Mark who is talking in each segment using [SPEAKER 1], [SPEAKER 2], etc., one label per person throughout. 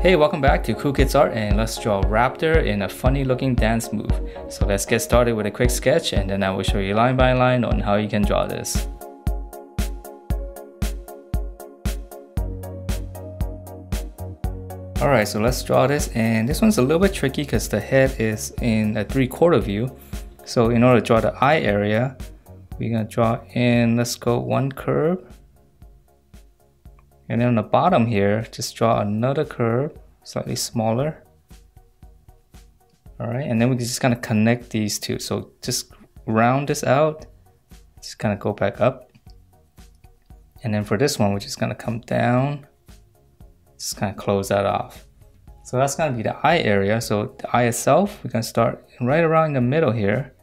[SPEAKER 1] Hey, welcome back to Cool Kids Art, and let's draw Raptor in a funny looking dance move. So let's get started with a quick sketch, and then I will show you line by line on how you can draw this. Alright, so let's draw this, and this one's a little bit tricky because the head is in a 3/4 view. So in order to draw the eye area, we're going to draw in, let's go one curve. And then on the bottom here, just draw another curve, slightly smaller. Alright, and then we can just kind of connect these two. So just round this out, just kind of go back up. And then for this one, we're just going to come down, just kind of close that off. So that's going to be the eye area. So the eye itself, we're going to start right around in the middle here.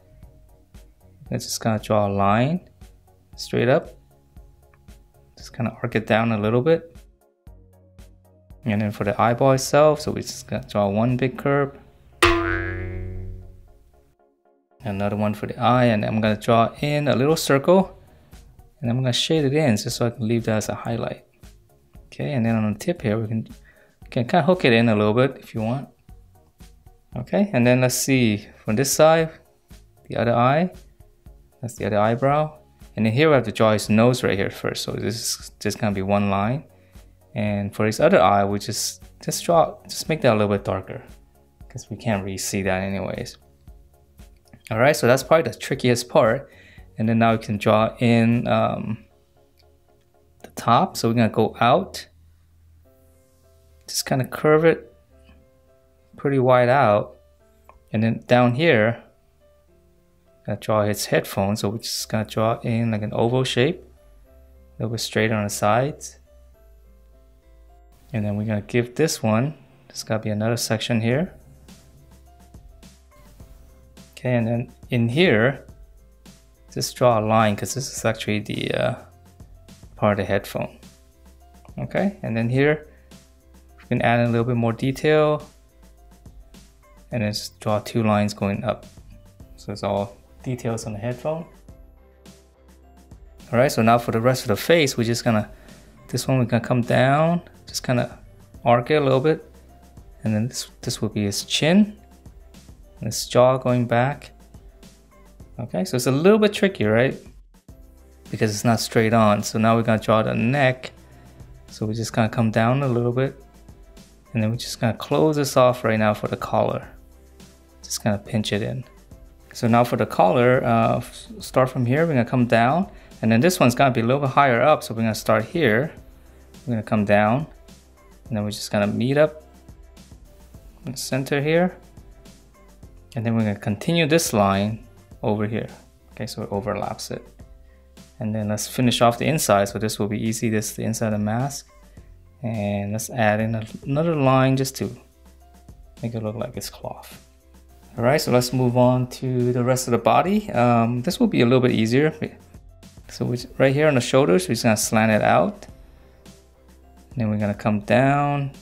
[SPEAKER 1] Let's just kind of draw a line straight up. Just kind of arc it down a little bit. And then for the eyeball itself, so we just gonna draw one big curve. Another one for the eye, and I'm gonna draw in a little circle. And I'm gonna shade it in just so I can leave that as a highlight. Okay, and then on the tip here, we can kind of hook it in a little bit if you want. Okay, and then let's see, from this side, the other eye, that's the other eyebrow. And then here we have to draw his nose right here first. So this is just gonna be one line. And for his other eye, we just make that a little bit darker because we can't really see that anyways. All right, so that's probably the trickiest part. And then now we can draw in the top. So we're gonna go out, just kind of curve it pretty wide out. And then down here, gonna draw his headphones, so we're just gonna draw in like an oval shape, a little bit straight on the sides. And then we're gonna give this one, there's gotta be another section here. Okay, and then in here, just draw a line because this is actually the part of the headphone. Okay, and then here, we can add in a little bit more detail, and then just draw two lines going up. So it's all details on the headphone. All right, so now for the rest of the face, we're just gonna, this one we're gonna come down, just kind of arc it a little bit, and then this will be his chin, and his jaw going back. Okay, so it's a little bit tricky, right? Because it's not straight on. So now we're gonna draw the neck. So we're just gonna come down a little bit, and then we're just gonna close this off right now for the collar. Just kind of pinch it in. So now for the collar, start from here, we're gonna come down, and then this one's gonna be a little bit higher up, so we're gonna start here, we're gonna come down, and then we're just gonna meet up in the center here, and then we're gonna continue this line over here. Okay, so it overlaps it. And then let's finish off the inside, so this will be easy. This is the inside of the mask, and let's add in another line just to make it look like it's cloth. All right, so let's move on to the rest of the body. This will be a little bit easier. So right here on the shoulders, we're just gonna slant it out. And then we're gonna come down,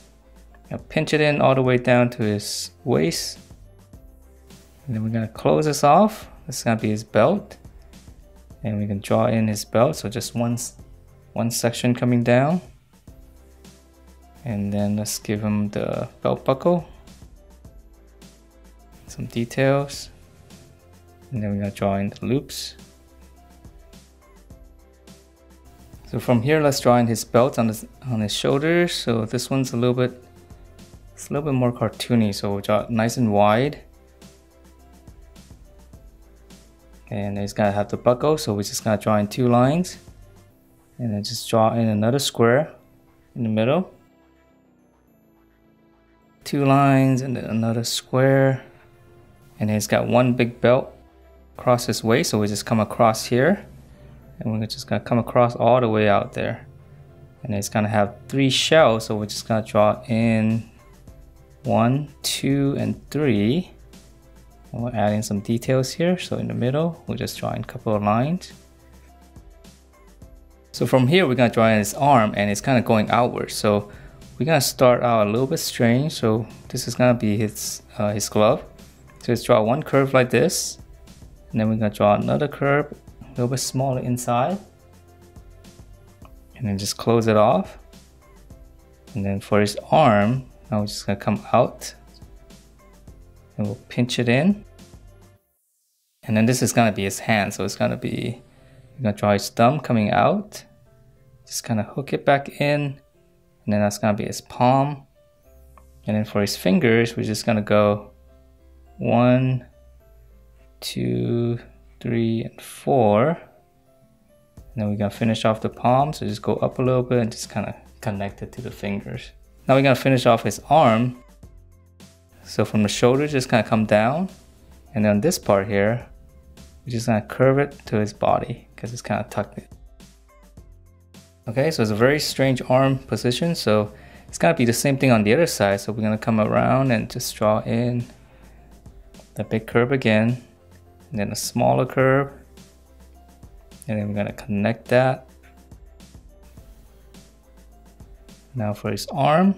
[SPEAKER 1] pinch it in all the way down to his waist. And then we're gonna close this off. This is gonna be his belt. And we can draw in his belt, so just one section coming down. And then let's give him the belt buckle. Some details, and then we're gonna draw in the loops. So from here, let's draw in his belt on his shoulders. So this one's a little bit more cartoony. So we'll draw it nice and wide, and he's gonna have the buckle. So we're just gonna draw in two lines, and then just draw in another square in the middle. Two lines and then another square. And he's got one big belt across his waist, so we just come across here, and we're just gonna come across all the way out there. And it's gonna have three shells, so we're just gonna draw in 1, 2, and 3. And we'll add in some details here. So in the middle, we'll just draw in a couple of lines. So from here, we're gonna draw in his arm, and it's kind of going outward. So we're gonna start out a little bit strange. So this is gonna be his glove. So let's draw one curve like this, and then we're gonna draw another curve a little bit smaller inside, and then just close it off. And then for his arm, Now we're just gonna come out and we'll pinch it in. And then this is gonna be his hand. So it's gonna be, we're gonna draw his thumb coming out. Just kind of hook it back in. And then that's gonna be his palm. And then for his fingers, we're just gonna go 1, 2, 3, and 4. And then we're gonna finish off the palm. So just go up a little bit and just kind of connect it to the fingers. Now we're gonna finish off his arm. So from the shoulder, just kind of come down. And then this part here, we're just gonna curve it to his body because it's kind of tucked in. Okay, so it's a very strange arm position. So it's gonna be the same thing on the other side. So we're gonna come around and just draw in the big curve again. And then a smaller curve. And then we're gonna connect that. Now for his arm.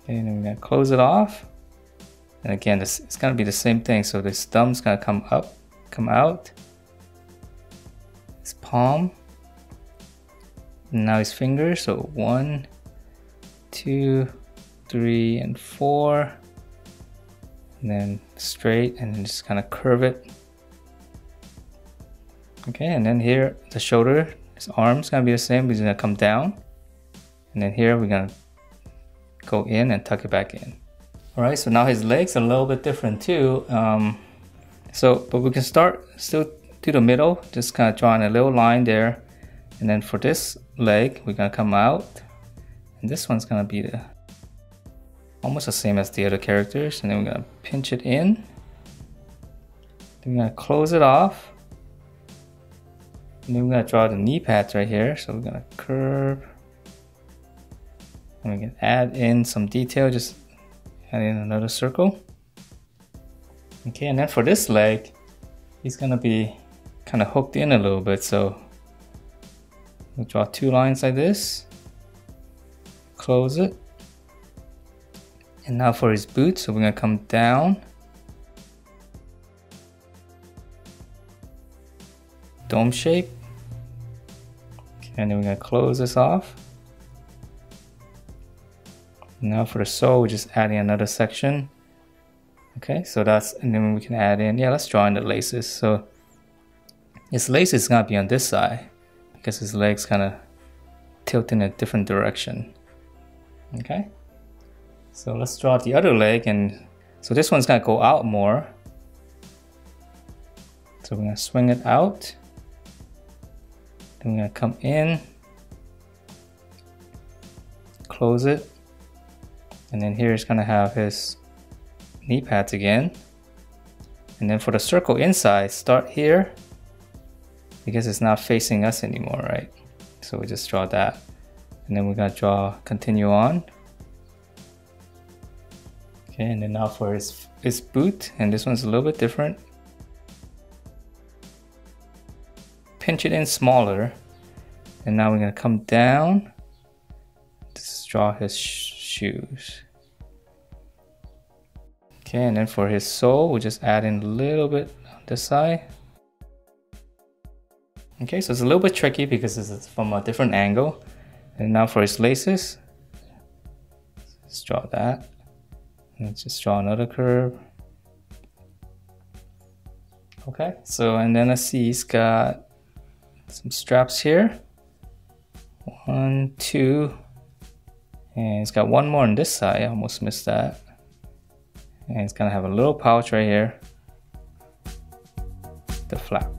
[SPEAKER 1] And then we're gonna close it off. And again, it's gonna be the same thing. So this thumb's gonna come up, come out. His palm. And now his fingers. So 1, 2, 3, and 4. And then straight, and then just kind of curve it. Okay, and then here, the shoulder, his arm's gonna be the same. He's gonna come down. And then here, we're gonna go in and tuck it back in. All right, so now his legs are a little bit different too. But we can start still to the middle, just kind of drawing a little line there. And then for this leg, we're gonna come out. And this one's gonna be almost the same as the other characters. And then we're gonna pinch it in. Then we're gonna close it off. And then we're gonna draw the knee pads right here. So we're gonna curve. And we can add in some detail, just add in another circle. Okay, and then for this leg, he's gonna be kind of hooked in a little bit. So we'll draw 2 lines like this. Close it. And now for his boots, so we're gonna come down. Dome shape. Okay, and then we're gonna close this off. Now for the sole, we're just adding another section. Okay, so that's, and then we can add in, let's draw in the laces. So his lace is gonna be on this side because his legs kind of tilt in a different direction. Okay, so let's draw the other leg, and so this one's gonna go out more. So we're gonna swing it out. Then we're gonna come in, close it. And then here it's gonna have his knee pads again. And then for the circle inside, start here because it's not facing us anymore, right? So we just draw that. And then we're gonna continue on. Okay, and then now for his boot, and this one's a little bit different. Pinch it in smaller. And now we're gonna come down. Just draw his shoes. Okay, and then for his sole, we'll just add in a little bit on this side. Okay, so it's a little bit tricky because this is from a different angle. And now for his laces, let's draw that. And let's just draw another curve. Okay, so and then let's see, he's got some straps here. 1, 2. And it's got one more on this side. I almost missed that. And it's gonna have a little pouch right here. The flap.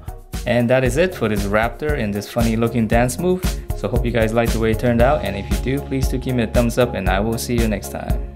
[SPEAKER 1] And that is it for this Raptor in this funny looking dance move. So hope you guys liked the way it turned out. And if you do, please do give me a thumbs up, and I will see you next time.